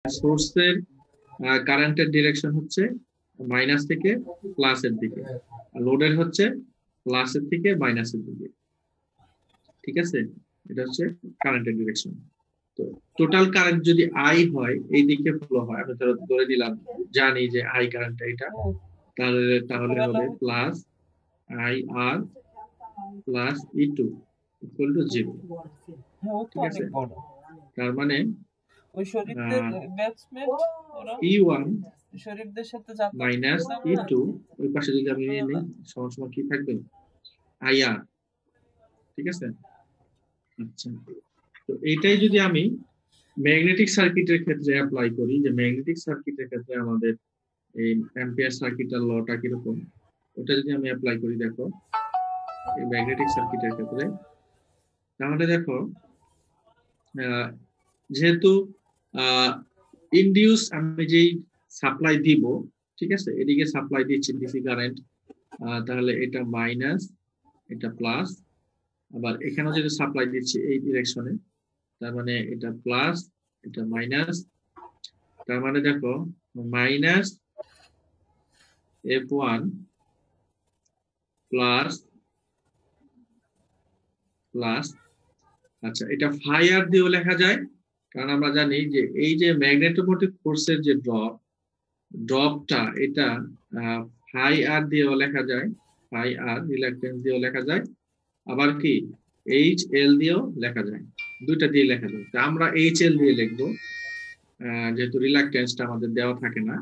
সোর্সের কারেন্টের ডিরেকশন হচ্ছে মাইনাস থেকে প্লাসের দিকে, লোডের হচ্ছে প্লাসের থেকে মাইনাসের দিকে। ঠিক আছে, এটা হচ্ছে কারেন্টের ডিরেকশন। তো টোটাল কারেন্ট যদি আই হয়, এই দিকে ফ্লো হয়, আমি ধরে দিলাম, জানি যে আই কারেন্টটা এটা, তাহলে তাহলে হবে plus I R plus E two equal to 0। ঠিক আছে, তার মানে ওই শরীফদের ব্যাটসম্যান ওরা E1 শরীফদের সাথে যাতায়াত মাইনাস E2, ওই পাশে যদি আমি নিয়ে নিই সমান সমান কি থাকবে, IR। ঠিক আছে, আচ্ছা, তো এইটাই যদি আমি ম্যাগনেটিক সার্কিটের ক্ষেত্রে অ্যাপ্লাই করি, যে ম্যাগনেটিক সার্কিটের ক্ষেত্রে আমাদের এই অ্যাম্পিয়ার সার্কিটের লটা কিরকম, ওটা যদি আমি অ্যাপ্লাই করি, দেখো এই ম্যাগনেটিক সার্কিটের ক্ষেত্রে, তাহলে দেখো যেহেতু ইনডিউস আমি যেই সাপ্লাই দিব, ঠিক আছে, এদিকে সাপ্লাই দিচ্ছি ডিসি কারেন্ট, তাহলে এটা মাইনাস, এটা প্লাস, আবার এখানেও যদি সাপ্লাই দিচ্ছি এই ডিরেকশনে, তার মানে এটা প্লাস, এটা মাইনাস, তার মানে দেখো মাইনাস F1 প্লাস প্লাস, আচ্ছা, এটা ফাই আর দিয়েও লেখা যায়, কারণ আমরা জানি যে এই যে ম্যাগনেটোমোটিভ ফোর্সের যে ড্রপটা, এটা ফাই আর দিয়েও লেখা যায়, ফাই আর রিলাক্টেন্স দিয়েও লেখা যায়, আবার কি এইচ এল দিয়েও লেখা যায়, দুইটা দিয়ে লেখা যায়। তা আমরা এইচ এল দিয়ে লিখবো, যেহেতু রিলাক্টেন্সটা আমাদের দেওয়া থাকে না,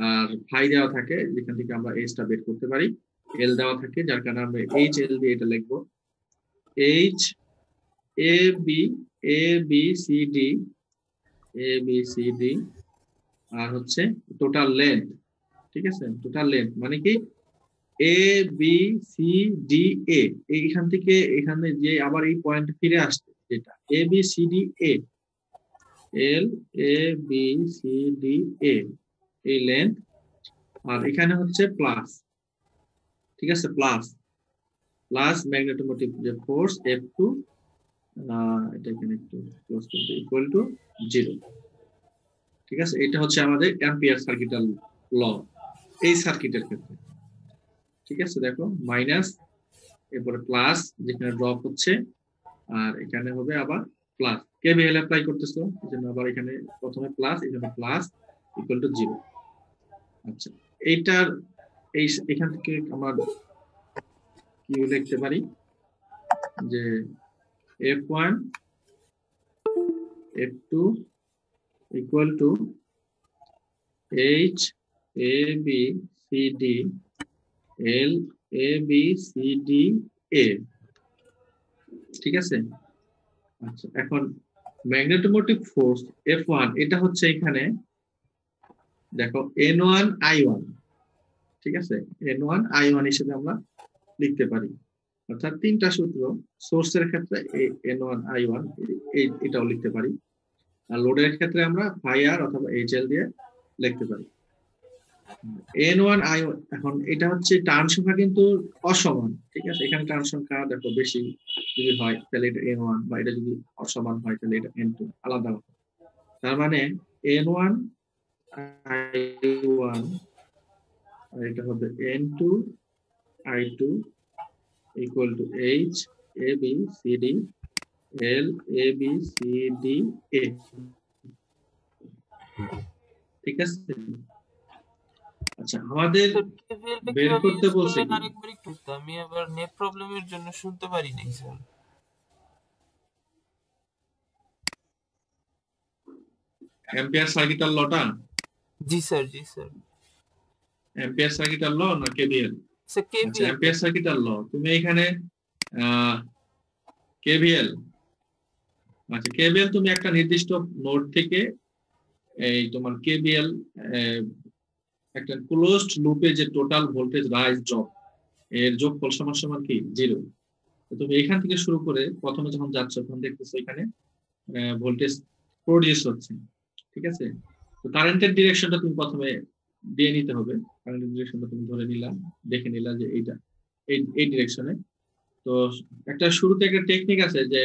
আর ফাই দেওয়া থাকে, যেখান থেকে আমরা এইচটা বের করতে পারি, এল দেওয়া থাকে, যার কারণে আমরা এইচ এল দিয়ে এটা লিখবো। H A B C D, A B C D, আর হচ্ছে টোটাল লেন্থ। ঠিক আছে, টোটাল লেন্থ মানে কি A B C D A, এইখান থেকে এখানে যে আবার এই পয়েন্ট ফিরে আসছে, যেটা A B C D A, L A B C D A, এই লেন্থ, আর এখানে হচ্ছে প্লাস। ঠিক আছে, প্লাস প্লাস ম্যাগনেটোমোটিভ যে ফোর্স F2, এটা এখানে একটু ক্লোজ করতে, ইকুয়াল টু 0। ঠিক আছে, এটা হচ্ছে আমাদের অ্যাম্পিয়ার সার্কিটাল ল এই সার্কিটের ক্ষেত্রে। ঠিক আছে, দেখো মাইনাস, এরপরে প্লাস যেখানে ড্রপ হচ্ছে, আর এখানে হবে আবার প্লাস, কেভিএল অ্যাপ্লাই করতেছো, এজন্য আবার এখানে প্রথমে প্লাস, এখানে প্লাস, ইকুয়াল টু 0। আচ্ছা, এইটার এখান থেকে আমরা কি লিখতে পারি, যে F1 F2 equal to H A B C D L A B C D A. ঠিক আছে, আচ্ছা, এখন ম্যাগনেটোমোটিভ ফোর্স F1, এটা হচ্ছে এখানে দেখো N1 I1। ঠিক আছে, N1 I1 হিসেবে আমরা লিখতে পারি, অর্থাৎ তিনটা সূত্র, সোর্সের ক্ষেত্রে N1 I1 এটাও লিখতে পারি, আর লোডের ক্ষেত্রে আমরা ফাই আর অথবা এইচএল দিয়ে লিখতে পারি। N1 I1, এখন এটা হচ্ছে টার্ন সংখ্যা কিন্তু অসমান। ঠিক আছে, এখানে টার্ন সংখ্যা দেখো বেশি যদি হয় তাহলে এটা N1, বা এটা যদি অসমান হয় তাহলে এটা N2, আলাদা হবে। তার মানে N1 I1 আর এটা হবে N2 I2 equal to H A B C D L A B C D A. ঠিক আছে, আচ্ছা, আমাদের বের করতে বলছে কি, আরেকবার একটু, আমি আবার নেট প্রবলেমের জন্য শুনতে পারি নাই স্যার। অ্যাম্পিয়ার সার্কিটাল লটা, জি স্যার, জি স্যার। অ্যাম্পিয়ার সার্কিটাল ল না কেভিএল? স্যার আচ্ছা, কেভিএল। অ্যাম্পিয়ার সার্কিটাল ল, তুমি এখানে কেভিএল, আচ্ছা, কেভিএল তুমি একটা নির্দিষ্ট নোড থেকে এই তোমার কেভিএল একটা ক্লোজড লুপে যে টোটাল ভোল্টেজ রাইজ ড্রপ এর যোগফল সমান সমান কি 0। তুমি এখান থেকে শুরু করে প্রথমে যখন যাচ্ছ তখন দেখতেছো এখানে ভোল্টেজ প্রডিউস হচ্ছে। ঠিক আছে, তো কারেন্টের ডিরেকশনটা তুমি প্রথমে দিয়ে নিতে হবে, কারেন্টের ডিরেকশনটা তুমি ধরে নিলাম, দেখে নিলাম যে এইটা এই ডিরেকশনে। তো একটা শুরুতে একটা টেকনিক আছে যে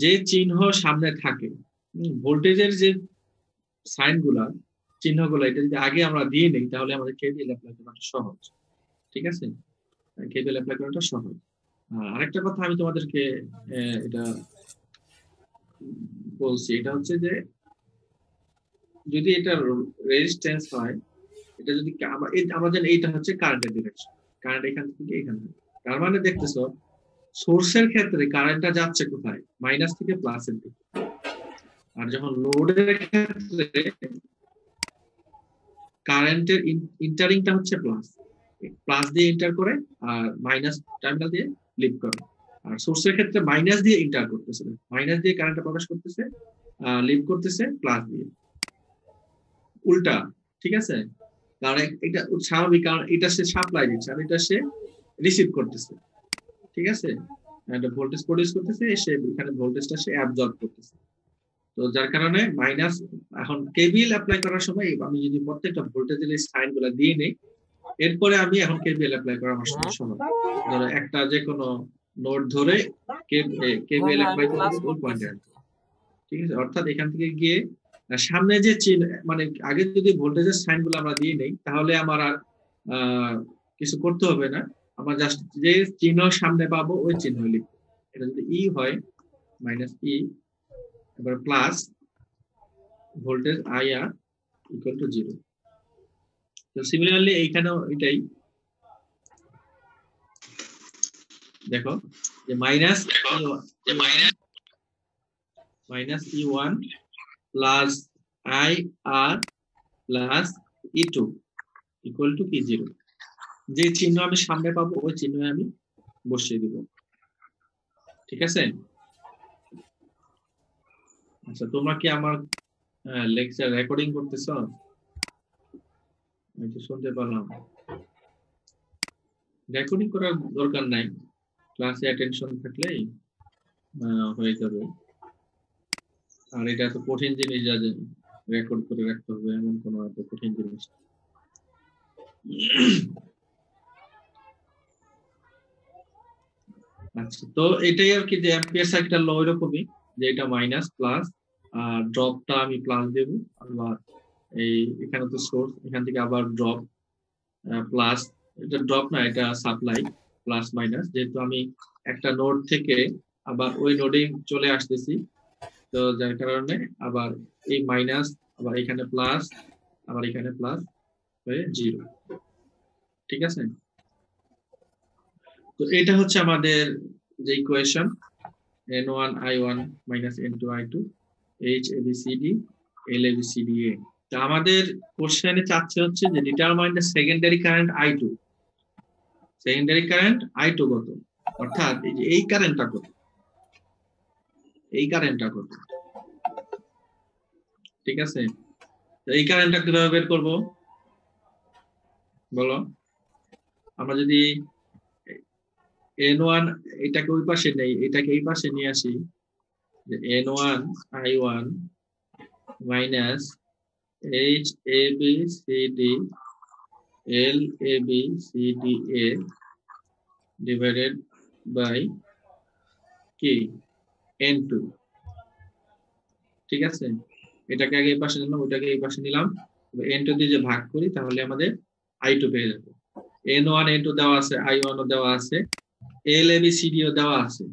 যে চিহ্ন সামনে থাকে, ভোল্টেজের যে সাইনগুলা চিহ্নগুলা এটা যদি আগে আমরা দিয়ে নেই তাহলে আমাদের কেভিএল অ্যাপ্লাই করাটা সহজ। ঠিক আছে, কেভিএল অ্যাপ্লাই করাটা সহজ। আরেকটা কথা আমি তোমাদেরকে এটা বলছি, এটা হচ্ছে যে যদি এটা রেজিস্ট্যান্স হয়, এটা যদি আমরা জানি এইটা হচ্ছে কারেন্টের ডিরেকশন, কারেন্ট এখান থেকে এখানে, তার মানে দেখতেছো সোর্সের ক্ষেত্রে কারেন্টটা যাচ্ছে কোথায়, মাইনাস থেকে প্লাসের দিকে। আর যখন লোডের ক্ষেত্রে কারেন্টের ইন্টারিংটা হচ্ছে প্লাস, প্লাস দিয়ে ইন্টার করে আর মাইনাস টার্মিনাল দিয়ে লিভ করে। আর সোর্সের ক্ষেত্রে মাইনাস দিয়ে ইন্টার করতেছে, মাইনাস দিয়ে কারেন্টটা প্রকাশ করতেছে, লিভ করতেছে প্লাস দিয়ে, উল্টা। ঠিক আছে, কারণ এটা স্বাভাবিক, কারণ এটা সে সাপ্লাই দিচ্ছে আর এটা সে রিসিভ করতেছে। ঠিক আছে, একটা ভোল্টেজ প্রডিউস করতেছে, সে এখানে ভোল্টেজটা সে অ্যাবজর্ব করতেছে। তো যার কারণে মাইনাস, এখন কেভিএল অ্যাপ্লাই করার সময় আমি যদি প্রত্যেকটা ভোল্টেজের সাইনগুলো দিয়ে নেই, এরপরে আমি এখন কেভিএল অ্যাপ্লাই করা আমার সহজ। ধরো একটা যে কোনো নোড ধরে কেভিএল অ্যাপ্লাই করতে ওই পয়েন্টে, ঠিক আছে। অর্থাৎ এখান থেকে গিয়ে সামনে যে চিহ্ন, মানে আগে যদি ভোল্টেজের সাইনগুলো আমরা দিয়ে নেই তাহলে আমার আর কিছু করতে হবে না, আমার জাস্ট যে চিহ্ন সামনে পাবো ওই চিহ্ন লিখবো। এটা যদি ই হয় মাইনাস ই, এবার plus voltage I R equal to 0। তো সিমিলারলি এইখানেও এটাই, দেখো যে মাইনাস ই1 প্লাস আই আর প্লাস ই2 ইকুয়াল টু কি 0। যে চিহ্ন আমি সামনে পাবো ওই চিহ্ন আমি বসিয়ে দিব। ঠিক আছে, আচ্ছা তোমরা কি আমার লেকচার রেকর্ডিং করতেছ? আমি তো শুনতে পেলাম। রেকর্ডিং করার দরকার নাই, ক্লাসে অ্যাটেনশন থাকলেই হয়ে যাবে। আর এটা তো কঠিন জিনিস যা রেকর্ড করে রাখতে হবে, এমন কোনো এত কঠিন জিনিস। আচ্ছা, তো এটাই আর কি, যে অ্যাম্পিয়ার সার্কিটের ল এরকমই, যে এটা মাইনাস প্লাস আর ড্রপটা আমি প্লাস দেব, আবার এই এখানে তো সোর্স, এখান থেকে আবার ড্রপ প্লাস, এটা ড্রপ না এটা সাপ্লাই, প্লাস মাইনাস, যেহেতু আমি একটা নোড থেকে আবার ওই নোডে চলে আসতেছি, তো যার কারণে আবার এই মাইনাস, আবার এখানে প্লাস, আবার এখানে প্লাস হয়ে 0। ঠিক আছে, তো এটা হচ্ছে আমাদের যে equation n1 i1 n2 i2 h abcd l abcd a। তো আমাদের কোশ্চেনে চাচ্ছে হচ্ছে যে determine the secondary current i2, secondary current i2 কত, অর্থাৎ এই যে এই কারেন্টটা কত, এই কারেন্টটা কত। ঠিক আছে, তো এই কারেন্টটা কিভাবে বের করব বলো? আমরা যদি n1 এটাকে ওই পাশে নেই, এটাকে এই পাশে নিয়ে আসি, যে n1 i1 minus h abcd l abcd a divided by কি n2। ঠিক আছে, এটাকে আগে এই পাশে নিলাম, ওইটাকে এই পাশে নিলাম, n2 দিয়ে যে ভাগ করি তাহলে আমাদের i2 পেয়ে যাবে। n1 n2 দেওয়া আছে, i1 ও দেওয়া আছে, l abcd ও দেওয়া আছে,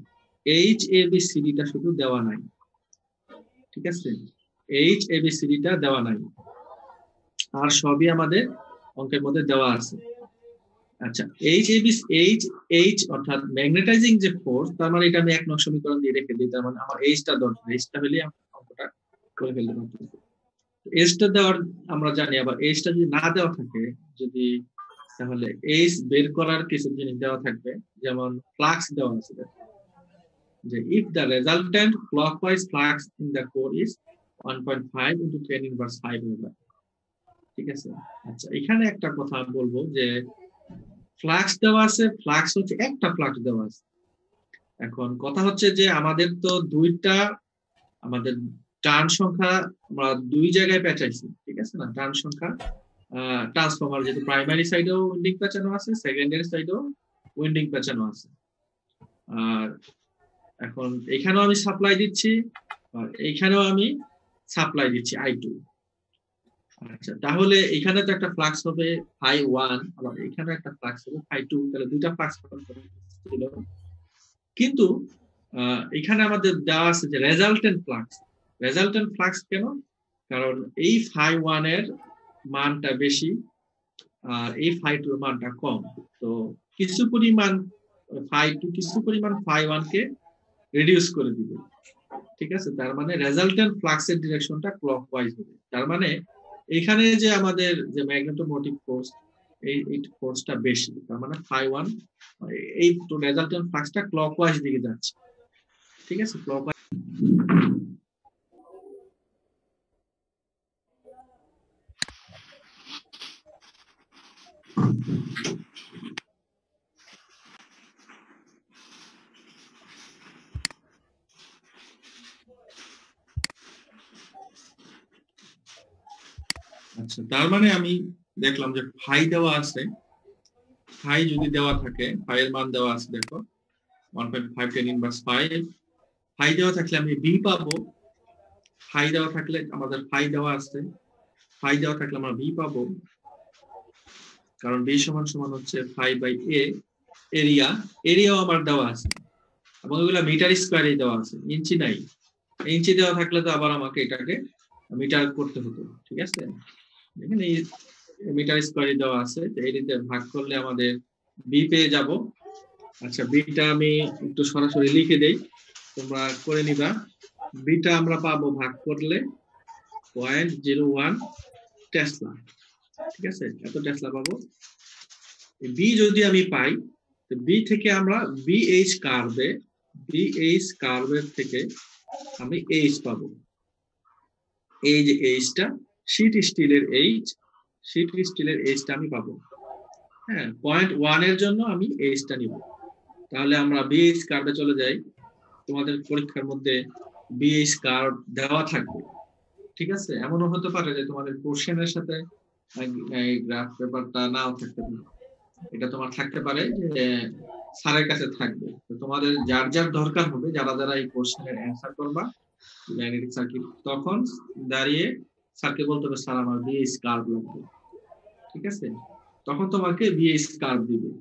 h abcd টা শুধু দেওয়া নাই। ঠিক আছে, h abcd টা দেওয়া নাই, আর সবই আমাদের অঙ্কের মধ্যে দেওয়া আছে। আচ্ছা, h অর্থাৎ ম্যাগনেটাইজিং যে ফোর্স, তার মানে এটা আমি 1 নং সমীকরণ দিয়ে রেখে দিই, তার মানে আমার h টা দরকার, h টা হলে অঙ্কটা করে ফেলতে পারতেছি। h টা দেওয়ার আমরা জানি, আবার h টা যদি না দেওয়া থাকে, যদি তাহলে h বের করার কিছু জিনিস দেওয়া থাকবে, যেমন ফ্লাক্স দেওয়া আছে, যে if the resultant clockwise flux in the core is 1.5 into 10 inverse 5 over। ঠিক আছে, আচ্ছা এখানে একটা কথা বলবো, যে ফ্লাক্স দেওয়া আছে, ফ্লাক্স হচ্ছে একটা ফ্লাক্স দেওয়া আছে। এখন কথা হচ্ছে যে আমাদের তো দুইটা, আমাদের টার্ন সংখ্যা আমরা দুই জায়গায় পেঁচাইছি। ঠিক আছে না, টার্ন সংখ্যা ট্রান্সফরমার, যেহেতু প্রাইমারি সাইডেও উইন্ডিং পেঁচানো আছে, সেকেন্ডারি সাইডেও উইন্ডিং পেঁচানো আছে। আর এখন এখানেও আমি সাপ্লাই দিচ্ছি আর এইখানেও আমি সাপ্লাই দিচ্ছি i2। আচ্ছা, তাহলে এখানে তো একটা ফ্লাক্স হবে φ1, আবার এখানে একটা ফ্লাক্স হবে φ2, তাহলে দুইটা ফ্লাক্স ছিল। কিন্তু এখানে আমাদের দেওয়া আছে যে রেজাল্টেন্ট ফ্লাক্স। রেজাল্টেন্ট ফ্লাক্স কেন? কারণ এই φ1 এর মানটা বেশি আর এই φ2 এর মানটা কম। তো কিছু পরিমাণ φ2 কিছু পরিমাণ φ1 কে রিডিউস করে দিবে। ঠিক আছে, তার মানে রেজাল্টেন্ট ফ্লাক্সের ডিরেকশনটা ক্লকওয়াইজ হবে। তার মানে এখানে যে আমাদের যে ম্যাগনেটোমোটিভ ফোর্স, এই ফোর্সটা বেশি, তার মানে φ1 এই তো রেজাল্টেন্ট ফ্লাক্সটা ক্লকওয়াইজ দিকে যাচ্ছে। ঠিক আছে, ক্লকওয়াইজ। আচ্ছা, তার মানে আমি দেখলাম যে ফাই দেওয়া আছে। ফাই যদি দেওয়া থাকে, ফাই এর মান দেওয়া আছে, দেখো 1.5 10 ইনভার্স 5। ফাই দেওয়া থাকলে আমি বি পাবো। ফাই দেওয়া থাকলে আমাদের ফাই দেওয়া আছে, ফাই দেওয়া থাকলে আমরা বি পাবো, কারণ বি সমান সমান হচ্ছে ফাই বাই এ। এরিয়া, এরিয়াও আমার দেওয়া আছে এবং এগুলো মিটার স্কয়ারে দেওয়া আছে, ইঞ্চি নাই। ইঞ্চি দেওয়া থাকলে তো আবার আমাকে এটাকে মিটার করতে হতো। ঠিক আছে, এখানে মিটার স্কয়ারে দেওয়া আছে, এই রীতে ভাগ করলে আমাদের বি পেয়ে যাব। আচ্ছা, বিটা আমি একটু সরাসরি লিখে দেই, তোমরা করে নিবা। বিটা আমরা পাবো ভাগ করলে 0.01 টেসলা। ঠিক আছে, এত টেসলা পাবো। বি যদি আমি পাই, তো বি থেকে আমরা বিএইচ কার্ভে, বিএইচ কার্ভের থেকে আমি এইচ পাবো। এই যে এইচটা শীট স্টিলের এইচ, শীট স্টিলের এইচটা আমি পাবো। হ্যাঁ, 0.1 এর জন্য আমি এইচটা নিব। তাহলে আমরা বিএইচ কার্ভে চলে যাই। তোমাদের পরীক্ষার মধ্যে বিএইচ কার্ভ দেওয়া থাকবে। ঠিক আছে, এমনও হতে পারে যে তোমাদের কোশ্চেনের সাথে এই গ্রাফ পেপারটা নাও থাকতে পারে। এটা তোমার থাকতে পারে যে স্যারের কাছে থাকবে। তো তোমাদের যার যার দরকার হবে, যারা যারা এই কোশ্চেনের অ্যান্সার করবা ম্যাগনেটিক সার্কিট, তখন দাঁড়িয়ে স্যারকে বলতে হবে স্যার আমার বিএইচ কার্ভ লাগবে। ঠিক আছে, তখন তোমাকে বিএইচ কার্ভ দিবে।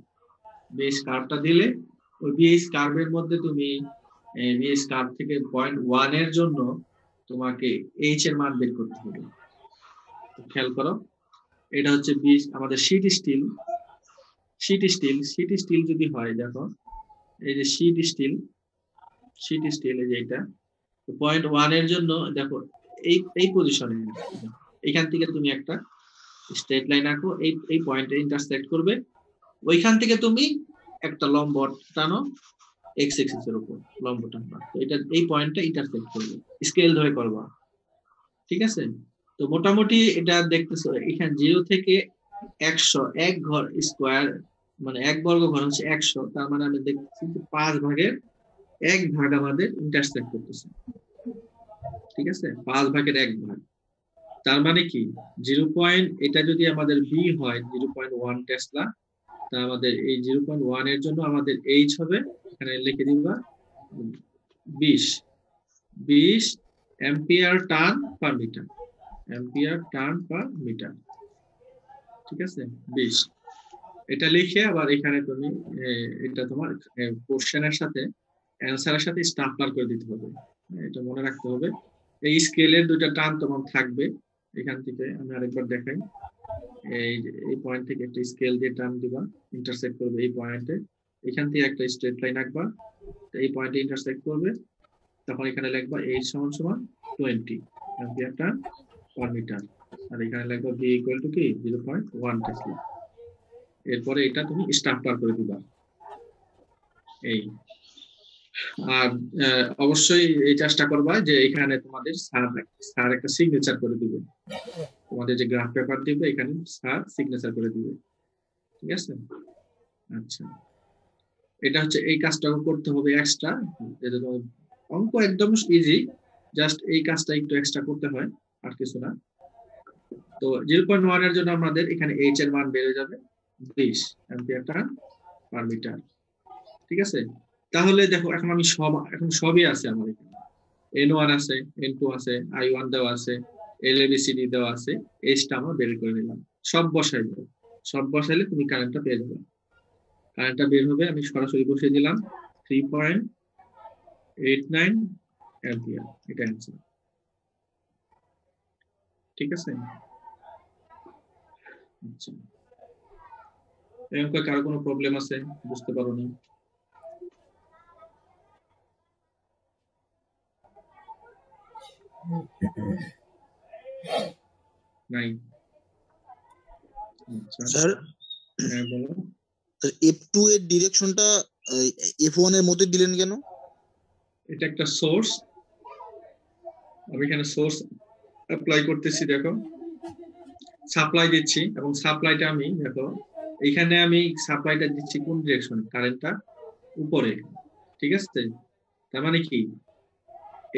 বিএইচ কার্ভটা দিলে ওই বিএইচ কার্ভের মধ্যে তুমি বিএইচ কার্ভ থেকে 0.1 এর জন্য তোমাকে এইচ এর মান বের করতে হবে। খেয়াল করো, এটা হচ্ছে আমাদের sheet steel. Sheet steel, sheet steel যদি হয়, দেখো এই যে শীট স্টিল, শীট স্টিল এই যে এটা 0.1 এর জন্য, দেখো এই পজিশনে এখান থেকে তুমি একটা স্ট্রেট লাইন আঁকো, এই পয়েন্টে ইন্টারসেক্ট করবে। ওইখান থেকে তুমি একটা লম্ব টানো এক্স এক্সিস এর উপর, লম্ব টানবা। তো এটা এই পয়েন্টটা ইন্টারসেক্ট করবে, স্কেল ধরে করবা। ঠিক আছে, তো মোটামুটি এটা দেখতেছো এখানে 0 থেকে 100, এক ঘর স্কয়ার মানে এক বর্গ ঘর হচ্ছে 100। তার মানে আমি দেখতেছি 5 ভাগের 1 ভাগ আমাদের ইন্টারসেক্ট করতেছে। ঠিক আছে, 5 ভাগের 1 ভাগ। তার মানে কি 0. এটা যদি আমাদের বি হয় 0.1 টেসলা, তা আমাদের এই 0.1 এর জন্য আমাদের এইচ হবে, এখানে লিখে দিবা 20 ampere turn per metre, ampere turn per metre. ঠিক আছে, 20। এটা লিখে আবার এখানে তুমি এটা তোমার কোশ্চেনের সাথে অ্যান্সারের সাথে স্টাম্পার করে দিতে হবে। এটা মনে রাখতে হবে। এই স্কেলের দুইটা টার্ন তোমার থাকবে। এখান থেকে আমি আরেকবার দেখাই, এই পয়েন্ট থেকে একটা স্কেল দিয়ে টার্ন দিবা, ইন্টারসেক্ট করবে এই পয়েন্টে। এখান থেকে একটা স্ট্রেট লাইন আঁকবা, এই পয়েন্টে ইন্টারসেক্ট করবে। তখন এখানে লিখবা এইচ সমান সমান 20 অ্যাম্পিয়ার টার্ন পার মিটার, আর এখানে লিখবা বি ইকুয়াল টু কি 0.1 টেসলা। এরপরে এটা তুমি স্টাম্পার করে দিবা এই। আর অবশ্যই এই চেষ্টা করবা যে এখানে তোমাদের স্যার একটা সিগনেচার করে দিবে। তোমাদের যে গ্রাফ পেপার দিবে এখানে স্যার সিগনেচার করে দিবে। ঠিক আছে, আচ্ছা, এটা হচ্ছে এই কাজটাও করতে হবে এক্সট্রা। অঙ্ক একদম ইজি, জাস্ট এই কাজটা একটু এক্সট্রা করতে হয়, আর কিছু না। তো 0.1 এর জন্য আমাদের এখানে এইচ এর মান বেড়ে যাবে 20 অ্যাম্পিয়ার টার্ন পার মিটার। ঠিক আছে, তাহলে দেখো এখন সবই আছে আমার এখানে। N1 আছে, N2 আছে, I1 দেওয়া আছে, এলএবিসিডি দেওয়া আছে, এইচটা আমরা বের করে নিলাম, সব বসাই দাও, সব বসাইলে তুমি কারেন্টটা পেয়ে যাবে। কারেন্টটা বের হবে, আমি সরাসরি বসিয়ে দিলাম 3.89 অ্যাম্পিয়ার, এটা অ্যান্সার। ঠিক আছে, আচ্ছা এই অঙ্কে কারো কোনো প্রবলেম আছে, বুঝতে পারো না? নাই? আচ্ছা স্যার হ্যাঁ বলো। F2 এর ডিরেকশনটা F1 এর মধ্যে দিলেন কেন? এটা একটা সোর্স, আমি এখানে সোর্স অ্যাপ্লাই করতেছি, দেখো সাপ্লাই দিচ্ছি, এবং সাপ্লাইটা আমি দেখো এখানে আমি সাপ্লাইটা দিচ্ছি কোন ডিরেকশনে, কারেন্টটা উপরে, ঠিক আছে? তার মানে কি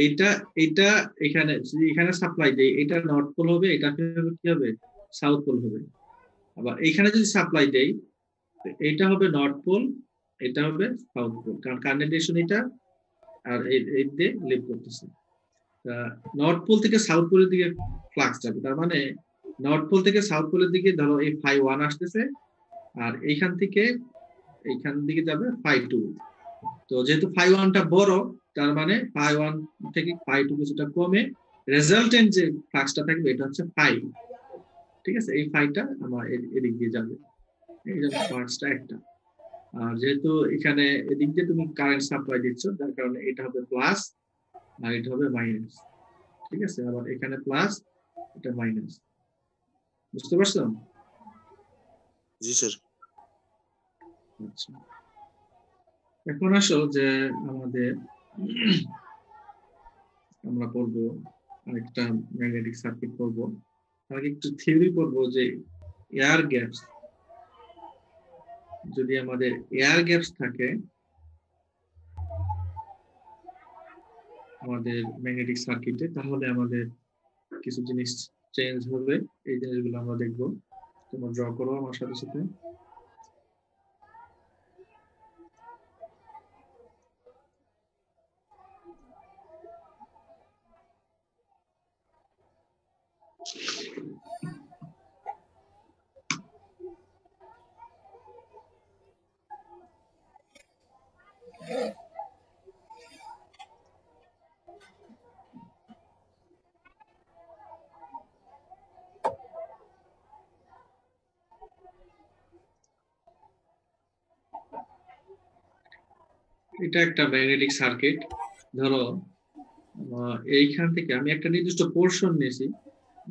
এইটা এটা এখানে যদি এখানে সাপ্লাই দেই, এটা নর্থ পোল হবে, এটা কি হবে সাউথ পোল হবে। আবার এখানে যদি সাপ্লাই দেই, এটা হবে নর্থ পোল, এটা হবে সাউথ পোল, কারণ কারেন্ট ডিরেকশন এটা, আর এই দিয়ে লিভ করতেছে। নর্থ পোল থেকে সাউথ পোলের দিকে ফ্লাক্স যাবে, তার মানে নর্থ পোল থেকে সাউথ পোলের দিকে ধরো এই φ1 আসতেছে, আর এইখান দিকে যাবে φ2। তো যেহেতু φ1টা বড়, তার মানে φ1 থেকে φ2 কিছুটা কমে রেজাল্টেন্ট যে ফ্লাক্সটা থাকবে এটা হচ্ছে φ। ঠিক আছে, এই φটা আমার এদিক দিয়ে যাবে, এই জন্য ফ্লাক্সটা একটা। আর যেহেতু এখানে এদিক দিয়ে তুমি কারেন্ট সাপ্লাই দিচ্ছ, যার কারণে এটা হবে প্লাস আর এটা হবে মাইনাস। ঠিক আছে, আবার এখানে প্লাস, এটা মাইনাস। বুঝতে পারছো? জি স্যার। আচ্ছা, এখন আসো যে আমাদের আমরা পড়বো আরেকটা ম্যাগনেটিক সার্কিট পড়বো, আগে একটু থিওরি পড়বো যে এয়ার গ্যাপস, যদি আমাদের এয়ার গ্যাপস থাকে আমাদের ম্যাগনেটিক সার্কিটে, তাহলে আমাদের কিছু জিনিস চেঞ্জ হবে, এই জিনিসগুলো আমরা দেখবো। তোমরা ড্র করো আমার সাথে সাথে। এটা একটা ম্যাগনেটিক সার্কিট, ধরো এইখান থেকে আমি একটা নির্দিষ্ট পোর্শন নিয়েছি,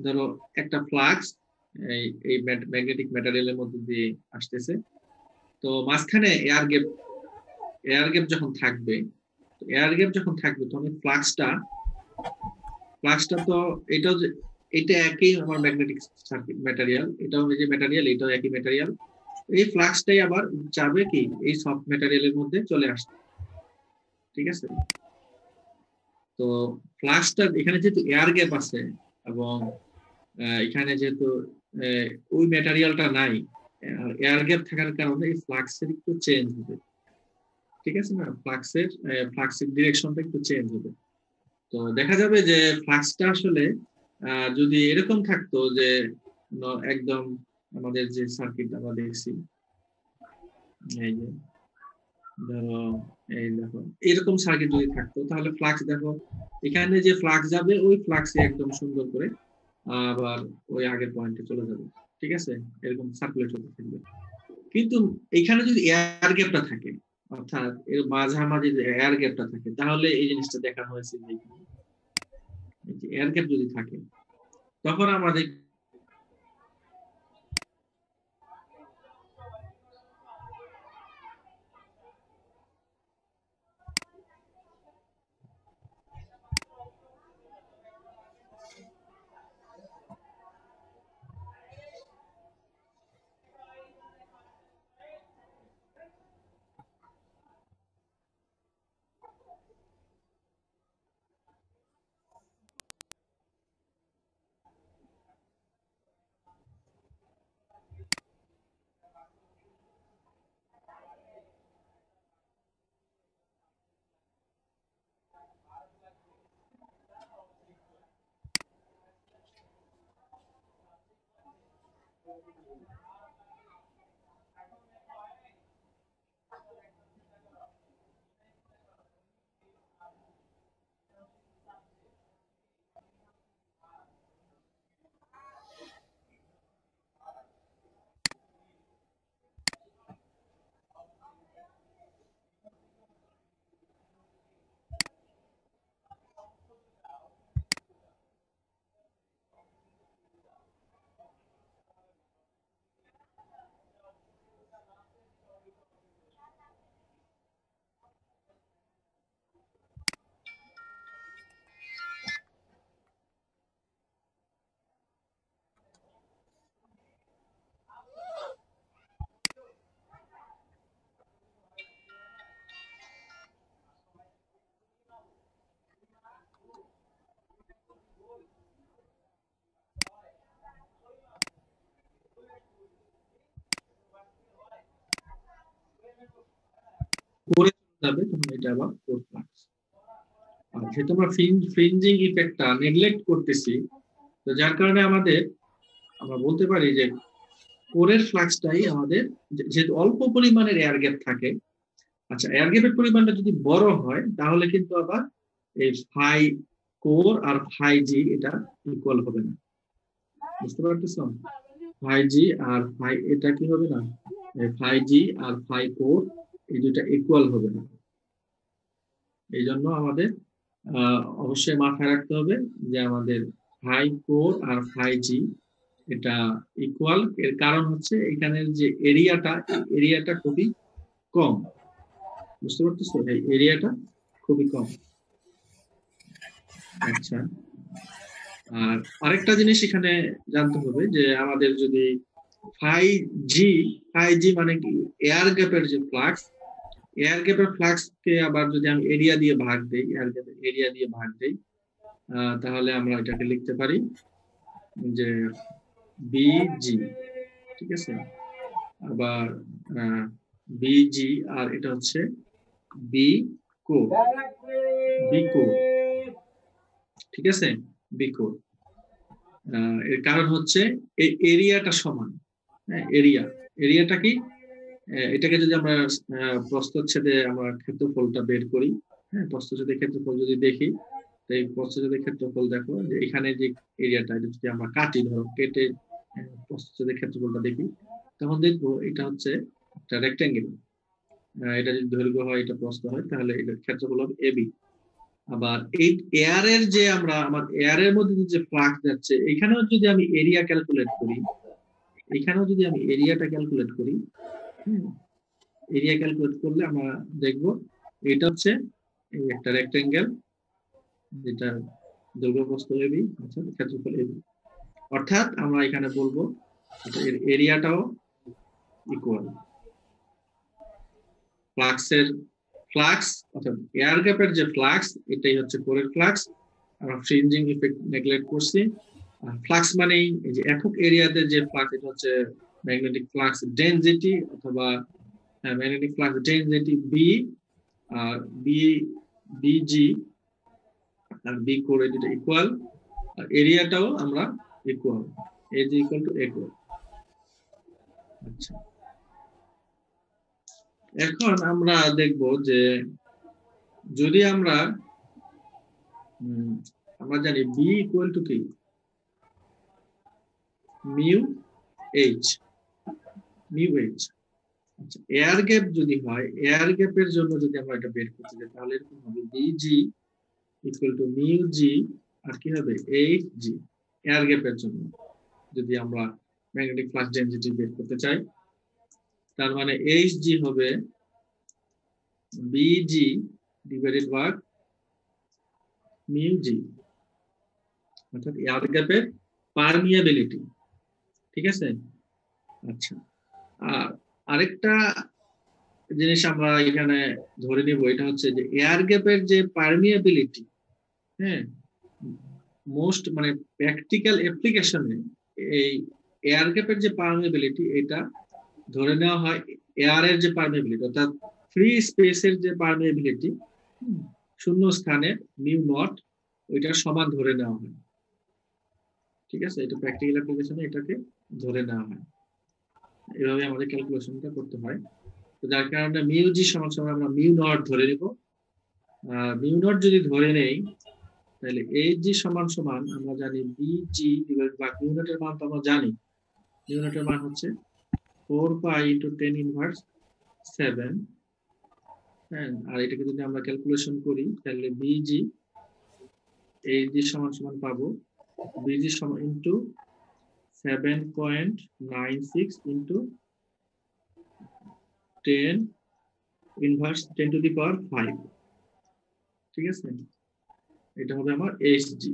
ধরো একটা ফ্লাক্স এই ম্যাগনেটিক ম্যাটেরিয়ালের মধ্যে দিয়ে আসতেছে, তো মাঝখানে এয়ার গ্যাপ যখন থাকবে, তখন ফ্লাক্সটা তো এটাও এটা একই আমার ম্যাগনেটিক সার্কিট ম্যাটেরিয়াল, এটাও যে ম্যাটেরিয়াল, এটাও একই ম্যাটেরিয়াল, এই ফ্লাক্সটাই আবার যাবে কি এই সফট ম্যাটেরিয়ালের মধ্যে চলে আসবে। ঠিক আছে, তো ফ্লাক্সটা এখানে যেহেতু এয়ার গ্যাপ আছে, এবং এখানে যেহেতু ওই ম্যাটেরিয়ালটা নাই, এয়ার গ্যাপ থাকার কারণে এই ফ্লাক্সের একটু চেঞ্জ হবে। ঠিক আছে না, ফ্লাক্সের ডিরেকশনটা একটু চেঞ্জ হবে। তো দেখা যাবে যে ফ্লাক্সটা আসলে যদি এরকম থাকতো যে একদম আমাদের যে সার্কিট আমরা দেখছি, এই যে ধরো এই দেখো এরকম সার্কিট যদি থাকতো, তাহলে ফ্লাক্স দেখো এখানে যে ফ্লাক্স যাবে ওই ফ্লাক্সে একদম সুন্দর করে আবার ওই আগের পয়েন্টে চলে যাবে। ঠিক আছে, এরকম সার্কুলেট হতে থাকবে। কিন্তু এখানে যদি এয়ার গ্যাপটা থাকে, অর্থাৎ এর মাঝামাঝি যে এয়ার গ্যাপটা থাকে, তাহলে এই জিনিসটা দেখানো হয়েছে যে এয়ার গ্যাপ যদি থাকে, তখন আমাদের করে যাবে তখন এটা আবার কোর ফ্লাক্স। আর যেহেতু আমরা ফ্রিঞ্জিং ইফেক্টটা নেগলেক্ট করতেছি, তো যার কারণে আমরা বলতে পারি যে কোরের ফ্লাক্সটাই আমাদের, যেহেতু অল্প পরিমাণের এয়ার গ্যাপ থাকে। আচ্ছা, এয়ার গ্যাপের পরিমাণটা যদি বড় হয় তাহলে কিন্তু আবার এই ফাই কোর আর ফাই জি এটা ইকুয়াল হবে না। বুঝতে পারতেছ? ফাই জি আর ফাই এটা কি হবে না, ফাই জি আর ফাই কোর এই দুটা ইকুয়াল হবে না। এই জন্য আমাদের অবশ্যই মাথায় রাখতে হবে যে আমাদের ফাই কোর আর ফাই জি এটা ইকুয়াল। এর কারণ হচ্ছে এখানের যে এরিয়াটা খুবই কম। বুঝতে পারতেছো? এই এরিয়াটা খুবই কম। আচ্ছা, আর আরেকটা জিনিস এখানে জানতে হবে যে আমাদের যদি ফাই জি মানে কি, এয়ার গ্যাপের যে ফ্লাক্স, এয়ার গ্যাপের ফ্লাক্স কে আবার যদি আমি এরিয়া দিয়ে ভাগ দেই, এয়ার গ্যাপের এরিয়া দিয়ে ভাগ দেই, তাহলে আমরা এটাকে লিখতে পারি যে বিজি, ঠিক আছে? আবার বিজি আর এটা হচ্ছে বি কোর, ঠিক আছে? B core. এর কারণ হচ্ছে এরিয়াটা সমান। হ্যাঁ, এরিয়াটা কি, এটাকে যদি আমরা প্রস্থচ্ছেদে আমরা ক্ষেত্রফলটা বের করি, হ্যাঁ, প্রস্থচ্ছেদের ক্ষেত্রফল যদি দেখি, এই প্রস্থচ্ছেদের ক্ষেত্রফল দেখো যে এখানে যে এরিয়াটা যদি আমরা কাটি, ধরো কেটে প্রস্থচ্ছেদের ক্ষেত্রফলটা দেখি, তখন দেখবো এটা হচ্ছে একটা রেক্ট্যাঙ্গেল। এটা যদি দৈর্ঘ্য হয়, এটা প্রস্থ হয়, তাহলে এটার ক্ষেত্রফল হবে এবি। আবার এই আমার এয়ারের মধ্যে যে ফ্লাক্স যাচ্ছে, এখানেও যদি আমি এরিয়া ক্যালকুলেট করি, এখানেও যদি আমি এরিয়াটা ক্যালকুলেট করি, এরিয়া ক্যালকুলেট করলে আমরা দেখব এটা হচ্ছে এই একটা রেক্ট্যাঙ্গেল, যেটা দৈর্ঘ্য প্রস্থ এবি, আচ্ছা, ক্ষেত্রফল এবি। অর্থাৎ আমরা এখানে বলবো এর এরিয়াটাও ইকুয়াল। ফ্লাক্স অর্থাৎ এয়ার গ্যাপের যে ফ্লাক্স, এটাই হচ্ছে কোরের ফ্লাক্স। আমরা ফ্রিঞ্জিং ইফেক্ট নেগলেক্ট করছি। ফ্লাক্স মানেই এই যে একক এরিয়াতে যে ফ্লাক্স, এটা হচ্ছে ম্যাগনেটিক ফ্লাক্স ডেনসিটি, অথবা ম্যাগনেটিক ফ্লাক্স ডেনসিটি বি, আর বিজি আর বি কোর এটা ইকুয়াল, আর এরিয়াটাও আমরা equal, as equal to A core. আচ্ছা, এখন আমরা দেখব যে যদি আমরা জানি বি ইকুয়াল টু কি, মিউ এইচ। আচ্ছা, এয়ার গ্যাপ যদি হয়, এয়ার গ্যাপের জন্য যদি আমরা এটা বের করতে যাই, তাহলে এরকম হবে বিজি ইকুয়াল টু মিউ জি, আর কি হবে এইচ জি। এয়ার গ্যাপের জন্য যদি আমরা ম্যাগনেটিক ফ্লাক্স ডেনসিটি বের করতে চাই, তার মানে এইচ জি হবে বিজি ডিভাইডেড বাই মিউ জি, অর্থাৎ এয়ার গ্যাপের পারমিয়াবিলিটি। ঠিক আছে? আচ্ছা, আর আরেকটা জিনিস আমরা এখানে ধরে নিব, এটা হচ্ছে যে এয়ার গ্যাপের যে পারমিয়াবিলিটি, হ্যাঁ, মোস্ট মানে প্র্যাকটিক্যাল অ্যাপ্লিকেশনে এই এয়ার গ্যাপের যে পারমিয়াবিলিটি, এটা ধরে নেওয়া হয় এয়ারের যে পারমিয়াবিলিটি, অর্থাৎ ফ্রি স্পেসের যে পারমিয়াবিলিটি, শূন্য স্থানে মিউ নট, ওইটার সমান ধরে নেওয়া হয়। ঠিক আছে, এটা প্র্যাকটিক্যাল অ্যাপ্লিকেশনে এটাকে ধরে নেওয়া হয়, এভাবে আমাদের ক্যালকুলেশনটা করতে হয়। তো যার কারণে মিউ জি সমান সমান আমরা মিউ নট ধরে নিব। মিউ নট যদি ধরে নেই তাহলে এইচ জি সমান সমান আমরা জানি বিজি ডিভাইড বাই মিউ নটের মান তো আমরা জানি, মিউ নটের মান হচ্ছে 4 পাই ইনটু 10 ইনভার্স 7। হ্যাঁ, আর এটাকে যদি আমরা ক্যালকুলেশন করি তাহলে বিজি এইচ জি সমান সমান পাবো বিজি সমান into 7.96 into 10 inverse 10 to the power 5। ঠিক আছে, এটা হবে আমার এইচজি।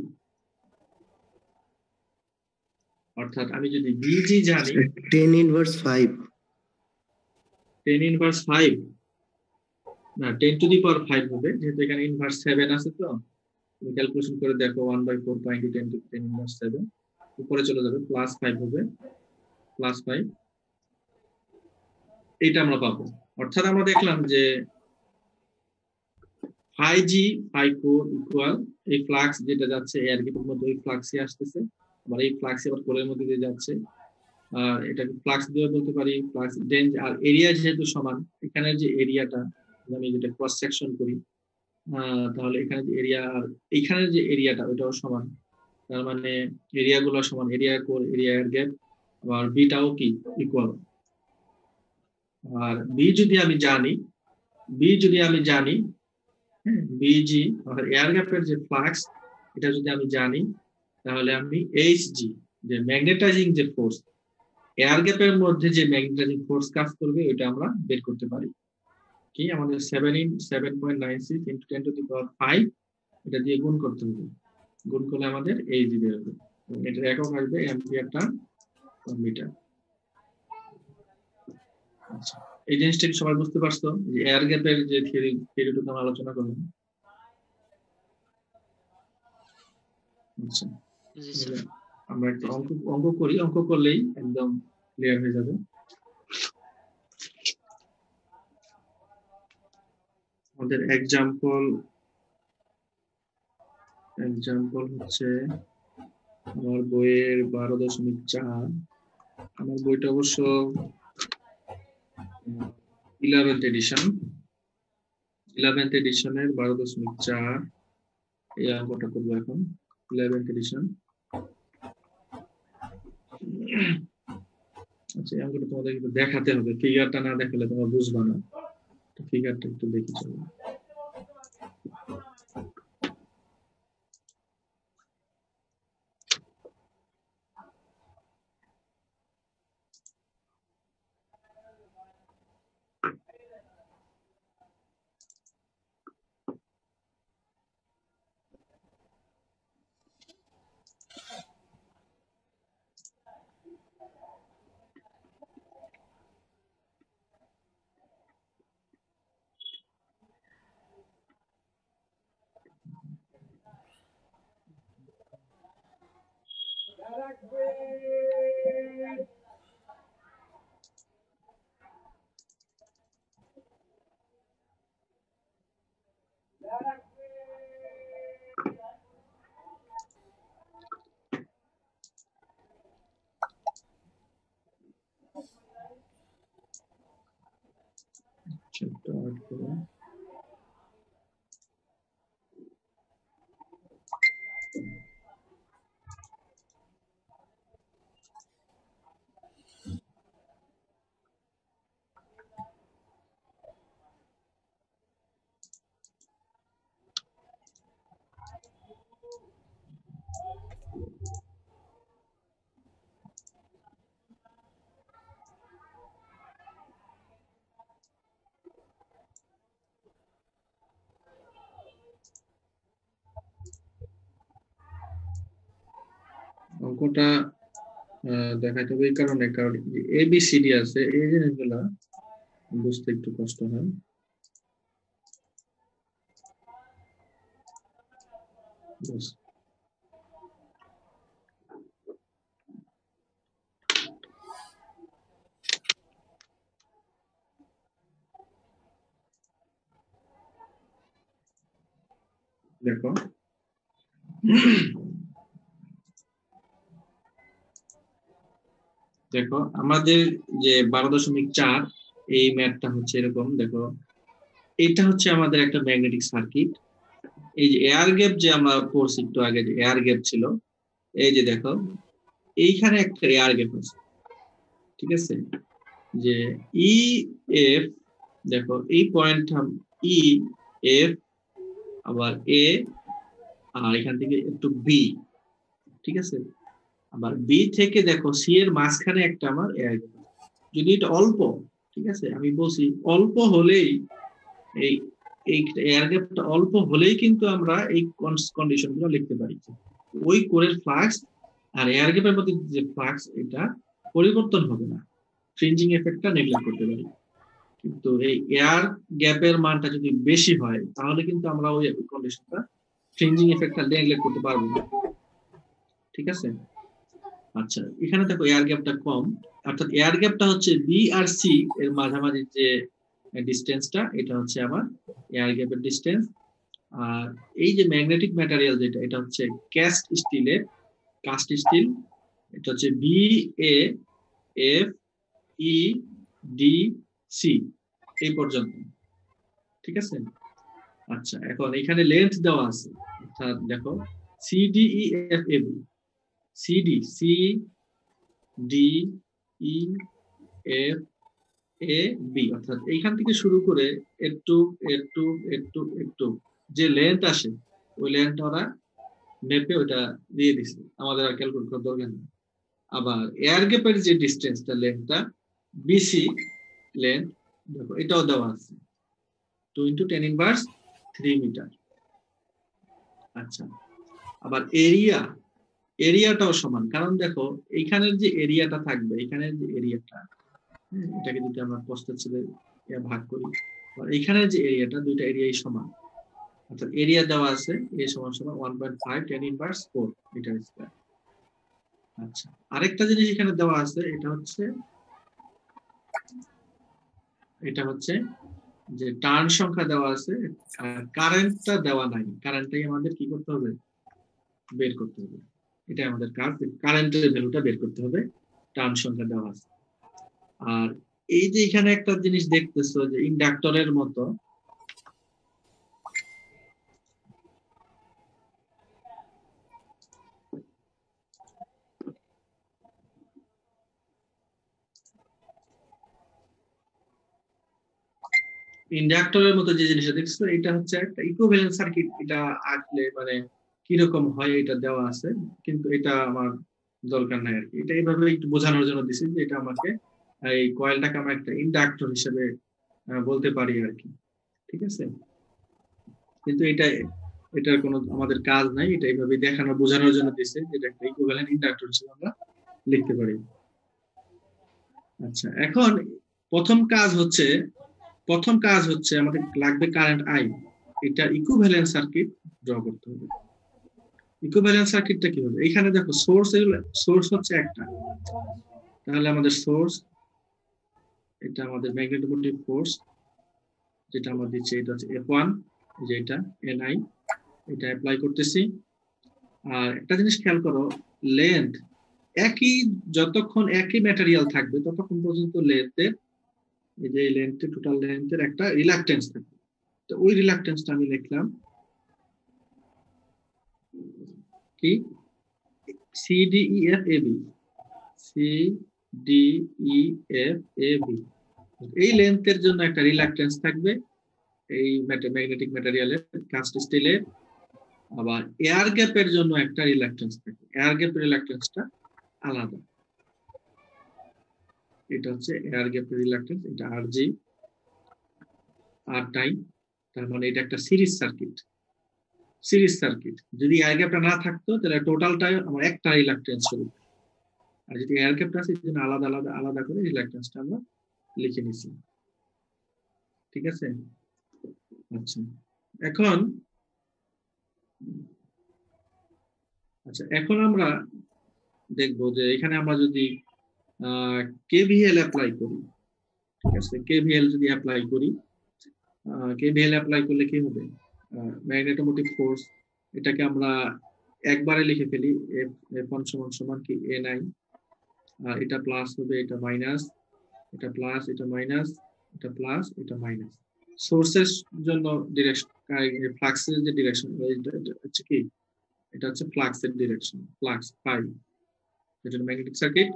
অর্থাৎ আমি যদি বিজি জানি 10 ইনভার্স 5 10 ইনভার্স 5 না 10 টু দি পাওয়ার 5 হবে, যেহেতু এখানে ইনভার্স 7 আছে। তো তুমি ক্যালকুলেশন করে দেখো 1/4 পাই ইনটু 10 টু 10 ইনভার্স 7 উপরে চলে যাবে, প্লাস 5 হবে, প্লাস 5 এইটা আমরা পাবো। অর্থাৎ আমরা দেখলাম যে 5G 5 ইকুয়াল এই ফ্লাক্স যেটা যাচ্ছে এয়ার গ্যাপের মধ্যে ওই ফ্লাক্সই আসতেছে, আবার এই ফ্লাক্স আবার কোরের মধ্যে দিয়ে যাচ্ছে। আর এটাকে ফ্লাক্স দিয়ে বলতে পারি, ফ্লাক্স রেঞ্জ আর এরিয়া যেহেতু সমান, এখানের যে এরিয়াটা আমি যেটা ক্রস সেকশন করি, তাহলে এখানে যে এরিয়া আর এইখানের যে এরিয়াটা ওইটাও সমান। তার মানে এরিয়া গুলো সমান, area core area air gap, আবার বিটাও কি ইকুয়াল। আর বি যদি আমি জানি বিজি আর এয়ার গ্যাপের যে ফ্লাক্স এটা যদি আমি জানি, তাহলে আমি এইচজি যে ম্যাগনেটাইজিং যে ফোর্স, এয়ার গ্যাপের মধ্যে যে ম্যাগনেটাইজিং ফোর্স কাজ করবে ওইটা আমরা বের করতে পারি। কি আমাদের 7.96 ইনটু 10 টু দি পাওয়ার 5 এটা দিয়ে গুণ করতে হবে, গুণ করলে আমাদের এইচজি বের হবে, এটার একক আসবে অ্যাম্পিয়ার টার্ন পার মিটার। আচ্ছা, এই জিনিসটা কি সবাই বুঝতে পারছো যে এয়ার গ্যাপের যে থিওরিটুকু আমরা আলোচনা করলাম? আচ্ছা, আমরা একটা অঙ্ক করি, অঙ্ক করলেই একদম ক্লিয়ার হয়ে যাবে। আমাদের এক্সাম্পল হচ্ছে আমার বইয়ের 12.4। আমার বইটা অবশ্য 11th এডিশনের 12.4। এই অঙ্কটা করবো এখন, 11th এডিশন। আচ্ছা, এই অঙ্কটা তোমাদের একটু দেখাতে হবে, ফিগারটা না দেখালে তোমরা বুঝবা না, ফিগারটা একটু দেখি চলো। অঙ্কটা দেখাইতে হবে এই কারণে, কারণ এবিসিডি আছে, এই জিনিসগুলা বুঝতে একটু কষ্ট হয়। দেখো দেখো আমাদের যে 12.4 এই ম্যাথটা হচ্ছে এরকম। দেখো এটা হচ্ছে আমাদের একটা ম্যাগনেটিক সার্কিট। এই যে এয়ার গ্যাপ যে আমরা পড়ছি একটু আগে, যে এয়ার গ্যাপ ছিল, এই যে দেখো এইখানে একটা এয়ার গ্যাপ আছে, ঠিক আছে? যে ই এফ, দেখো এই পয়েন্টটা ই এফ, আবার এ, আর এখান থেকে একটু বি, ঠিক আছে? আবার বি থেকে দেখো সি এর মাঝখানে একটা আমার এয়ার গ্যাপ। যদি এটা অল্প, ঠিক আছে, আমি বলছি অল্প হলেই, এই এই এয়ার গ্যাপটা অল্প হলেই কিন্তু আমরা এই কন্ডিশন গুলো লিখতে পারি। ওই কোরের ফ্লাক্স আর এয়ার গ্যাপের মধ্যে যে ফ্লাক্স, এটা পরিবর্তন হবে না, ফ্রিঞ্জিং এফেক্টটা নেগলেক্ট করতে পারি। কিন্তু এই এয়ার গ্যাপের মানটা যদি বেশি হয় তাহলে কিন্তু আমরা ওই কন্ডিশনটা, ফ্রিঞ্জিং এফেক্টটা নেগলেক্ট করতে পারবো না, ঠিক আছে? আচ্ছা, এখানে দেখো এয়ার গ্যাপটা কম, অর্থাৎ এয়ার গ্যাপটা হচ্ছে বি আর সি এর মাঝামাঝি যে ডিসটেন্সটা, এটা হচ্ছে আমার এয়ার গ্যাপের ডিসটেন্স। আর এই যে ম্যাগনেটিক ম্যাটেরিয়াল যেটা, এটা হচ্ছে কাস্ট স্টিল, এটা হচ্ছে B A F E D C এই পর্যন্ত, ঠিক আছে? আচ্ছা, এখন এখানে লেন্থ দেওয়া আছে, অর্থাৎ দেখো C D E F A B, C D E F A B, অর্থাৎ এইখান থেকে শুরু করে একটু যে লেন্থ আসে, ওই লেন্থ ওরা মেপে ওটা দিয়ে দিছে, আমাদের আর ক্যালকুলেট করার দরকার নেই। আবার এয়ার গ্যাপের যে ডিসটেন্সটা, লেন্থটা বিসি লেন্থ, দেখো এটাও দেওয়া আছে 2 × 10⁻³ মিটার। আচ্ছা, আবার এরিয়াটাও সমান, কারণ দেখো এইখানের যে এরিয়াটা থাকবে, এখানের যে এরিয়াটা, এটাকে যদি আমরা প্রস্থচ্ছেদে ভাগ করি, এখানের যে এরিয়াটা, দুইটা এরিয়াই সমান, অর্থাৎ এরিয়া দেওয়া আছে এ সমান সমান 1.5 10⁻⁴ মিটার স্কয়ার। আচ্ছা, আরেকটা জিনিস এখানে দেওয়া আছে, এটা হচ্ছে যে টার্ন সংখ্যা দেওয়া আছে, কারেন্টটা দেওয়া নাই, কারেন্টটাই আমাদের কি করতে হবে, বের করতে হবে। এটা আমাদের কাজ, কারেন্টের ভ্যালুটা বের করতে হবে, টার্ন সংখ্যা দেওয়া আছে। আর এই যে এখানে একটা জিনিস দেখতেছো যে ইন্ডাক্টরের মতো, যে জিনিসটা দেখছো, এটা হচ্ছে একটা ইকুইভ্যালেন্ট সার্কিট। এটা আঁকলে মানে কিরকম হয় এটা দেওয়া আছে, কিন্তু এটা আমার দরকার নাই আর কি। এটা এইভাবে একটু বোঝানোর জন্য দিছি যে এটা আমাকে, এই কয়েলটাকে আমরা একটা ইন্ডাক্টর হিসেবে বলতে পারি আর কি, ঠিক আছে? কিন্তু এটার কোনো আমাদের কাজ নাই, এটা এইভাবে দেখানো বোঝানোর জন্য দিছে যে এটা একটা ইকুইভ্যালেন্ট ইন্ডাক্টর হিসেবে আমরা লিখতে পারি। আচ্ছা, এখন প্রথম কাজ হচ্ছে আমাদের লাগবে কারেন্ট আই। এটা ইকুইভ্যালেন্ট সার্কিট ড্র করতে হবে। ইকুইভ্যালেন্ট সার্কিটটা কি হবে, এখানে দেখো সোর্স হচ্ছে একটা, তাহলে আমাদের সোর্স, এটা আমাদের ম্যাগনেটোমোটিভ ফোর্স যেটা আমরা দিচ্ছি, এটা হচ্ছে F1, যে এটা Ni, এটা অ্যাপ্লাই করতেছি। আর একটা জিনিস খেয়াল করো, লেন্থ যতক্ষণ একই ম্যাটেরিয়াল থাকবে ততক্ষণ পর্যন্ত লেন্থের, এই যে লেন্থের টোটাল লেন্থের একটা রিলাক্টেন্স থাকবে। তো ওই রিলাক্টেন্সটা আমি লিখলাম কি, CDEF AB, CDEF AB, এই লেন্থের জন্য একটা রিলাক্টেন্স থাকবে, এই ম্যাগনেটিক ম্যাটেরিয়ালের, কাস্ট স্টিলের। আবার এয়ার গ্যাপের জন্য একটা রিলাক্টেন্স থাকবে, এয়ার গ্যাপের রিলাক্টেন্সটা আলাদা, এটা হচ্ছে এয়ার গ্যাপের রিলাক্টেন্স, এটা RG আর টাইম। তার মানে এটা একটা সিরিজ সার্কিট। যদি এয়ার গ্যাপটা না থাকতো তাহলে টোটালটা আমার একটা রিলাক্টেন্স হবে, আর যদি এয়ার গ্যাপটা আছে এই জন্য আলাদা করে রিলাক্টেন্সটা আমরা লিখে নিছি, ঠিক আছে? আচ্ছা, এখন আমরা দেখবো যে এখানে আমরা যদি কেভিএল অ্যাপ্লাই করি, ঠিক আছে? কেভিএল যদি অ্যাপ্লাই করি, কেভিএল অ্যাপ্লাই করলে কি হবে, ম্যাগনেটোমোটিভ ফোর্স, এটাকে আমরা একবারে লিখে ফেলি, F1 সমান কি Ni আর এটা প্লাস হবে, এটা মাইনাস, এটা প্লাস, এটা মাইনাস, এটা প্লাস, এটা মাইনাস। সোর্সের জন্য ডিরেকশন, ফ্লাক্সের যে ডিরেকশন হচ্ছে কি, এটা হচ্ছে ফ্লাক্সের ডিরেকশন, ফ্লাক্স ফাই, যেটা ম্যাগনেটিক সার্কিট।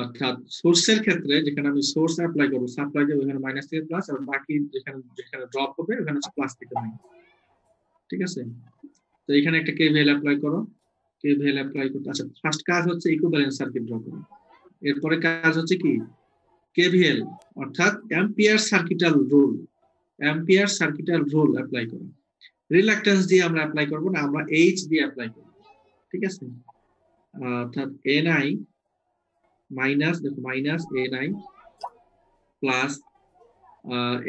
অর্থাৎ সোর্সের ক্ষেত্রে যেখানে আমি সোর্স অ্যাপ্লাই করবো, সাপ্লাই দেবো, ওখানে মাইনাস থেকে প্লাস, আর বাকি যেখানে যেখানে ড্রপ হবে ওখানে হচ্ছে প্লাস থেকে মাইনাস। ঠিক আছে, তো এখানে একটা কেভিএল অ্যাপ্লাই করো, কেভিএল অ্যাপ্লাই করতে, আচ্ছা ফার্স্ট কাজ হচ্ছে ইকুইভ্যালেন্ট সার্কিট ড্র করা। এরপরে কাজ হচ্ছে কি কেভিএল, অর্থাৎ Ampere circuital rule, Ampere circuital rule apply করো। রিলাক্টেন্স দিয়ে আমরা অ্যাপ্লাই করব না, আমরা এইচ দিয়ে অ্যাপ্লাই করব। ঠিক আছে, অর্থাৎ এনআই মাইনাস, দেখো মাইনাস এনআই প্লাস,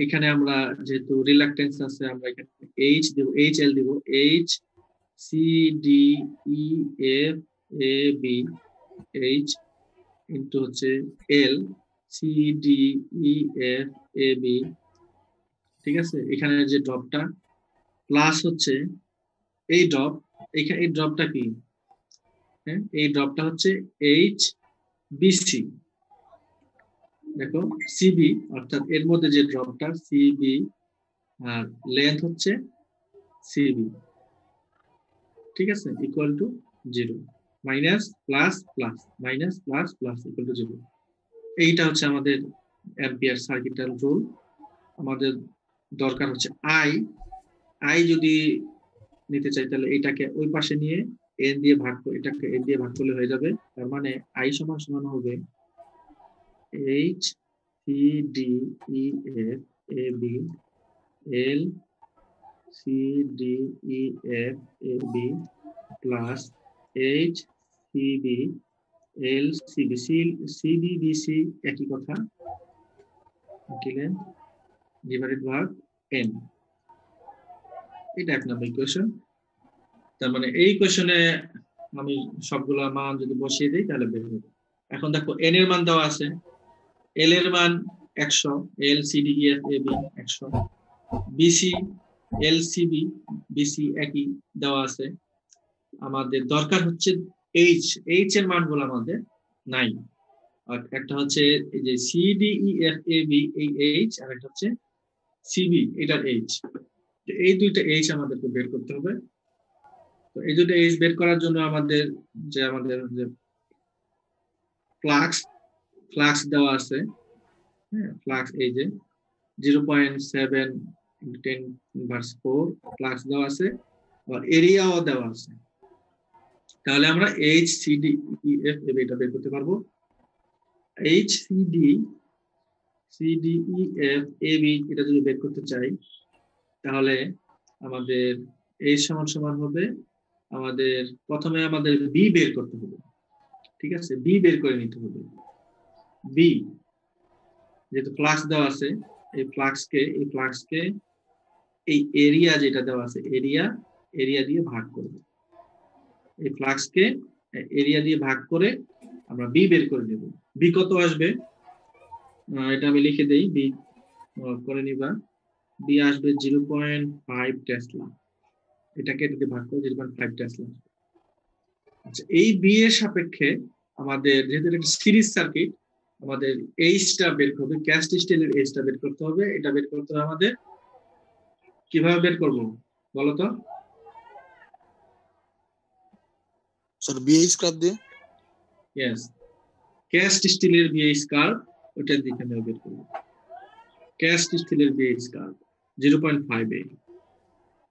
এখানে আমরা যেহেতু রিলাক্টেন্স আছে আমরা এখানে এইচ দেব, এইচ এল দেব, H C D E F A B, H into হচ্ছে L C D E F A B. ঠিক আছে, এখানে যে ড্রপটা প্লাস হচ্ছে এই ড্রপ, এখানে এই ড্রপটা কি, হ্যাঁ এই ড্রপটা হচ্ছে এইচ বিসি, দেখো সিবি, অর্থাৎ এর মধ্যে যে ড্রপটা সিবি আর লেন্থ হচ্ছে সিবি। ঠিক আছে, equal to 0, minus plus plus, minus plus plus equal to 0। এইটা হচ্ছে আমাদের অ্যাম্পিয়ার সার্কিটাল রুল। আমাদের দরকার হচ্ছে আই, আই যদি নিতে চাই তাহলে এটাকে ওই পাশে নিয়ে এন দিয়ে ভাগ করে, এটাকে এন দিয়ে ভাগ করলে হয়ে যাবে। তার মানে আই সমান সমান হবে H C D E F A B L C D E F A B plus H C B L C B, C D B C একই কথা, ডিভাইডেড বাই এন। এটা এক নম্বর ইকুয়েশন। তার মানে এই ইকুয়েশনে আমি সবগুলো মান যদি বসিয়ে দিই তাহলে বের হবে। এখন দেখো এন এর মান দেওয়া আছে, এল এর মান 100, L C D E F A B 100, B C L C B B C একই দেওয়া আছে। আমাদের দরকার হচ্ছে এইচ, এইচ এর মানগুলো আমাদের নাই। আর একটা হচ্ছে এই যে C D E F A B এই এইচ, আর একটা হচ্ছে সিবি এটার এইচ। এই দুইটা এইচ আমাদেরকে বের করতে হবে। তো এই দুটো এইচ বের করার জন্য আমাদের যে ফ্লাক্স, ফ্লাক্স দেওয়া আছে, হ্যাঁ ফ্লাক্স এই যে 0.7 × 10⁻⁴ ফ্লাক্স দেওয়া আছে, আর এরিয়াও দেওয়া আছে। তাহলে আমরা H C D E F A B এটা বের করতে পারবো। H C D E F A B এটা যদি বের করতে চাই তাহলে আমাদের এইচ সমান সমান হবে, আমাদের প্রথমে আমাদের বি বের করতে হবে। ঠিক আছে, বি বের করে নিতে হবে। বি যেহেতু ফ্লাক্স দেওয়া আছে, এই ফ্লাক্সকে এই এরিয়া যেটা দেওয়া আছে এরিয়া দিয়ে ভাগ করব। এই ফ্লাক্সকে এরিয়া দিয়ে ভাগ করে আমরা বি বের করে দেব। বি কত আসবে এটা আমি লিখে দেই, বি করে নিবা। বি আসবে 0.5 টেসলা, এটাকে এটাকে ভাগ করে 0.5 টেসলা। আচ্ছা, এই বি এর সাপেক্ষে আমাদের যেহেতু এটা সিরিজ সার্কিট, আমাদের এইচটা বের করবে, ক্যাস্ট স্টিলের এইচটা বের করতে হবে। এটা বের করতে হবে আমাদের, কিভাবে বের করব বলো তো? স্যার বিএইচ কার্ভ দিয়ে। यस, ক্যাস্ট স্টিলের বিএইচ কার্ভ, ওটা দিয়ে আমরা বের করব। ক্যাস্ট স্টিলের বিএইচ কার্ভ 0.58,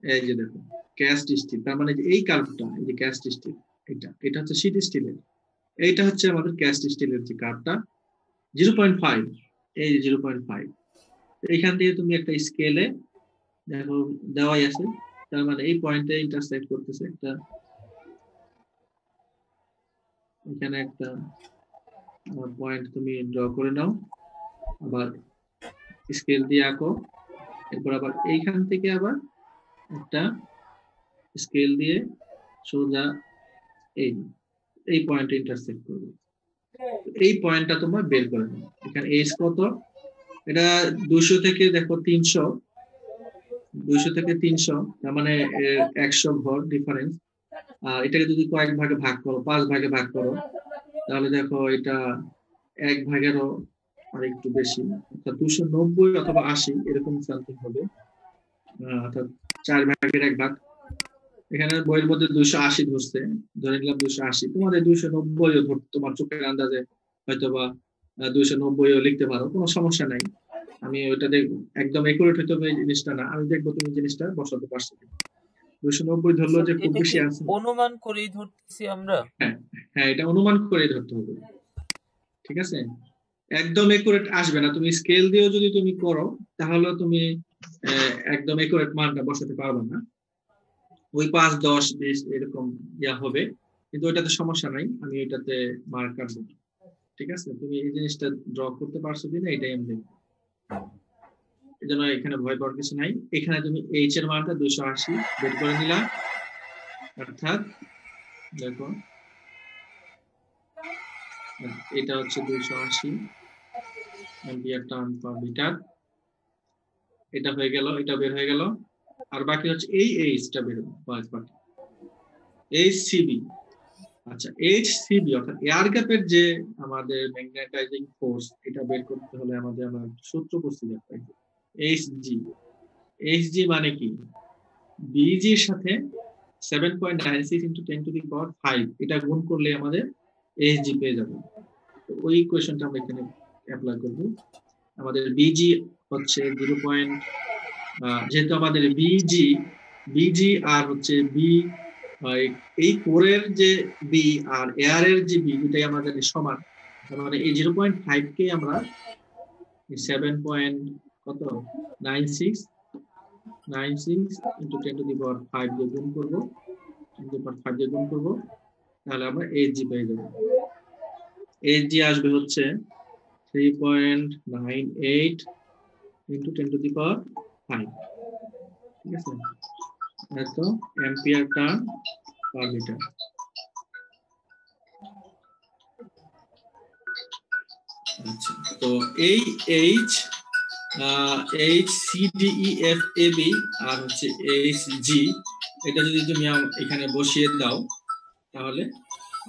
এই যে দেখো ক্যাস্ট স্টিল, তার মানে এই কার্ভটা, এই যে ক্যাস্ট স্টিল, এটা হচ্ছে শীট স্টিলের, এইটা হচ্ছে আমাদের ক্যাস্ট স্টিলের যে কার্ভটা 0.5, এই 0.5। এইখান থেকে তুমি একটা স্কেলে দেখো দেওয়াই আছে, তার মানে এই পয়েন্টে ইন্টারসেক্ট করতেছে একটা, এখানে একটা পয়েন্ট তুমি ড্র করে নাও, আবার স্কেল দিয়ে আঁকো, এরপর আবার এইখান থেকে আবার একটা স্কেল দিয়ে সোজা এই পয়েন্টে ইন্টারসেক্ট করবে। এই পয়েন্টটা তোমরা বের করে নাও। এখানে এইচ কত, এটা 200 থেকে দেখো 300, 200 থেকে 300, তার মানে 100 ঘর ডিফারেন্স। আর এটাকে যদি কয়েক ভাগে ভাগ করো, 5 ভাগে ভাগ করো, তাহলে দেখো এটা 1/8 আর একটু বেশি, অর্থাৎ 290 অথবা 80 এরকম সামথিং হবে, অর্থাৎ 4/1 এখানে বইয়ের মধ্যে 280 ধরছে, ধরে নিলাম 280, তোমাদের 290 তোমার চোখের আন্দাজে হয়তোবা 290 লিখতে পারো, কোনো সমস্যা নাই। আমি ওইটা দেখবো, একদম একুরেট হয়তো এই জিনিসটা না, আমি দেখবো তুমি জিনিসটা বসাতে পারছো 290 ধরলো যে খুব এটা বেশি কি আছে। অনুমান করেই ধরতেছি আমরা? হ্যাঁ হ্যাঁ, এটা অনুমান করে ধরতে হবে, ঠিক আছে? একদম একুরেট আসবে না, তুমি স্কেল দিয়েও যদি তুমি করো তাহলে তুমি একদম একুরেট মানটা বসাতে পারবে না, ওই 5, 10, 20 এরকম ইয়া হবে, কিন্তু ওইটাতে সমস্যা নাই, আমি ওইটাতে মার্ক কাটবো, ঠিক আছে? তুমি এই জিনিসটা ড্র করতে পারছো কিনা এটাই আমি দেখবো, এই জন্য এখানে ভয় পাওয়ার কিছু নাই। এখানে তুমি এইচ এর মানটা 280 বের করে নিলা, অর্থাৎ দেখো এটা হচ্ছে 280 অ্যাম্পিয়ার টার্ন পার মিটার, এটা হয়ে গেল, এটা বের হয়ে গেল, আর বাকি হচ্ছে এই এইচটা বের হবে বাকি এইচসিবি। আচ্ছা, এইচসিবি অর্থাৎ এয়ার গ্যাপের যে আমাদের ম্যাগনেটাইজিং ফোর্স, এটা বের করতে হলে আমাদের আমরা সূত্র প্রস্তুত করতে হবে, এইচজি। এইচজি মানে কি? বিজি এর সাথে 7.96 × 10⁵ এটা গুণ করলে আমাদের এইচজি পেয়ে যাবে। তো ওই ইকুয়েশনটা আমরা এখানে অ্যাপ্লাই করব। আমাদের বিজি হচ্ছে 0. যেহেতু আমাদের বিজি আর হচ্ছে বি, এই কোরের যে বি আর এয়ারের যে বি, দুটাই আমাদের সমান, তার মানে এই 0.5 কে আমরা 7.96 × 10⁵ দিয়ে গুণ করবো, 10⁵ দিয়ে গুণ করবো, তাহলে আমরা এইচজি পেয়ে যাবো। এইচজি আসবে হচ্ছে 3.98 × 10⁵, ঠিক আছে? এত অ্যাম্পিয়ার টার্ন পার মিটার। আচ্ছা, তো এই HCDEFAB আর হচ্ছে HG, এটা যদি তুমি এখানে বসিয়ে দাও তাহলে,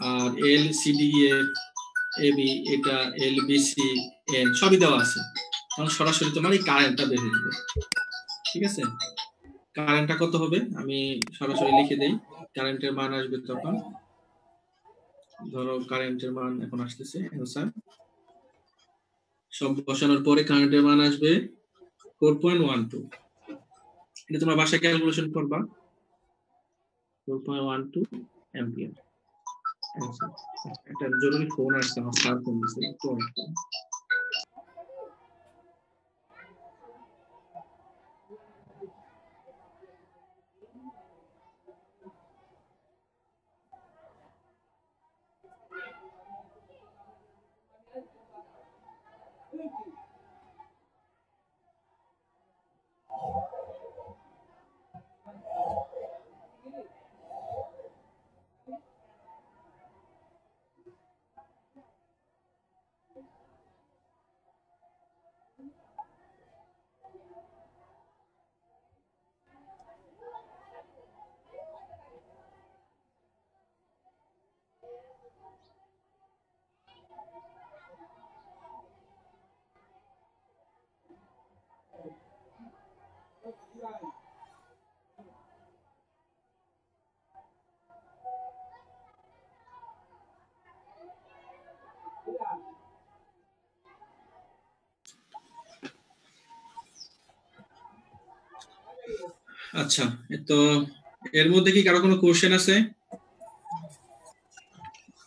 আর LCDEFAB এটা LBCN সবই দেওয়া আছে, তখন সরাসরি তোমার এই কারেন্টটা বের হয়ে যাবে, ঠিক আছে? কারেন্টটা কত হবে আমি সরাসরি লিখে দেই। কারেন্টের মান আসবে তখন, ধরো কারেন্টের মান এখন আসতেছে, অ্যান্সার সব বসানোর পরে কারেন্টের মান আসবে 4.12। এটা তোমরা বাসায় ক্যালকুলেশন করবা, 4.12 অ্যাম্পিয়ার। একটা জরুরি ফোন আসছে, আমার স্যার ফোন দিচ্ছে, একটু অনেক। আচ্ছা, তো এর মধ্যে কি কারো কোনো কোশ্চেন আছে?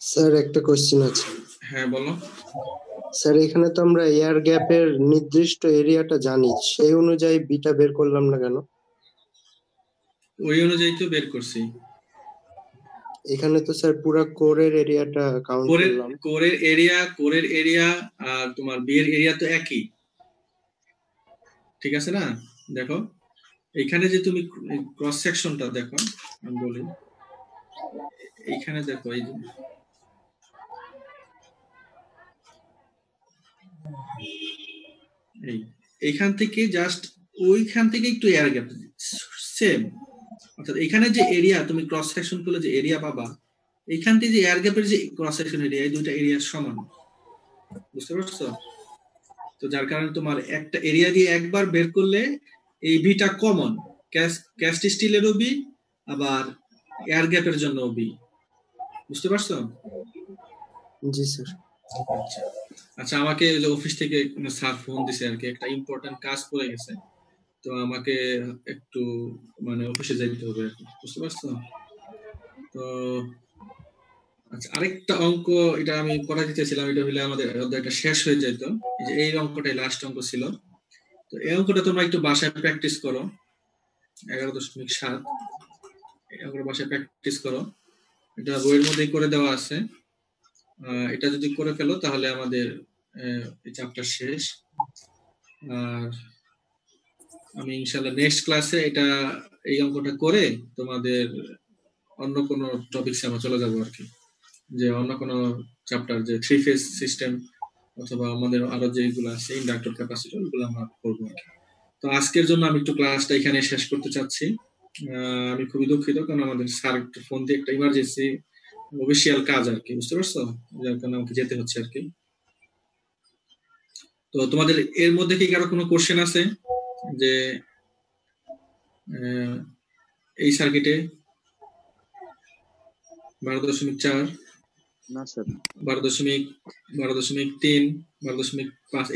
স্যার একটা কোশ্চেন আছে। হ্যাঁ বলো। স্যার এখানে তো আমরা এয়ার গ্যাপের নির্দিষ্ট এরিয়াটা জানি, সেই অনুযায়ী বিটা বের করলাম না কেন? ওই অনুযায়ী তো বের করছি। এখানে তো স্যার পুরো কোরের এরিয়াটা কাউন্ট করলাম। কোরের এরিয়া আর তোমার বি এর এরিয়া তো একই, ঠিক আছে না? দেখো এখানে যে তুমি ক্রস সেকশনটা দেখো, আমি বলি এইখানে দেখো, এই যে এইখান থেকে জাস্ট ওইখান থেকে একটু এয়ার গ্যাপ সেম, অর্থাৎ এখানে যে এরিয়া তুমি ক্রস সেকশন করলে যে এরিয়া পাবা, এইখান থেকে যে এয়ার গ্যাপের যে ক্রস সেকশন এরিয়া, এই দুইটা এরিয়া সমান, বুঝতে পারছো? তো যার কারণে তোমার একটা এরিয়া দিয়ে একবার বের করলে এই বিটা কমন, ক্যাস্ট স্টিলেরও বি, আবার এয়ার গ্যাপের জন্য বি, বুঝতে পারছো? জি স্যার। আচ্ছা আচ্ছা, আমাকে ওই যে অফিস থেকে স্যার ফোন দিছে আর কি, একটা ইম্পর্টেন্ট কাজ পড়ে গেছে, তো আমাকে একটু মানে অফিসে যেতে হবে আর কি, বুঝতে পারছো? তো আচ্ছা, আরেকটা অঙ্ক, এটা আমি করা দিতেছিলাম, এটা হলে আমাদের অধ্যায়টা শেষ হয়ে যেত। এই যে এই অঙ্কটাই লাস্ট অঙ্ক ছিল, তো এই অঙ্কটা তোমরা একটু বাসায় প্র্যাকটিস করো, 11.7, এই অঙ্কটা বাসায় প্র্যাকটিস করো, এটা বইয়ের মধ্যেই করে দেওয়া আছে। এটা যদি করে ফেলো তাহলে আমাদের এই চ্যাপ্টার শেষ। আর আমি ইনশাআল্লাহ নেক্সট ক্লাসে এটা এই অঙ্কটা করে তোমাদের অন্য কোনো টপিকসে আমরা চলে যাবো আর কি, যে অন্য কোনো চ্যাপ্টার, যে থ্রি ফেজ সিস্টেম অথবা আমাদের আরো যেগুলো আছে ইন্ডাক্টর ক্যাপাসিটর, ওগুলো আমরা করবো আর কি। তো আজকের জন্য আমি একটু ক্লাসটা এখানে শেষ করতে চাচ্ছি। আমি খুবই দুঃখিত, কারণ আমাদের স্যার একটু ফোন দিয়ে একটা ইমার্জেন্সি অফিসিয়াল কাজ আর কি, বুঝতে পারছো, যার কারণে আমাকে যেতে হচ্ছে আর কি। তো তোমাদের এর মধ্যে কি কারো কোনো কোশ্চেন আছে যে এই সার্কিটে 12.4, না স্যার। 12.3, 12.5, 12.5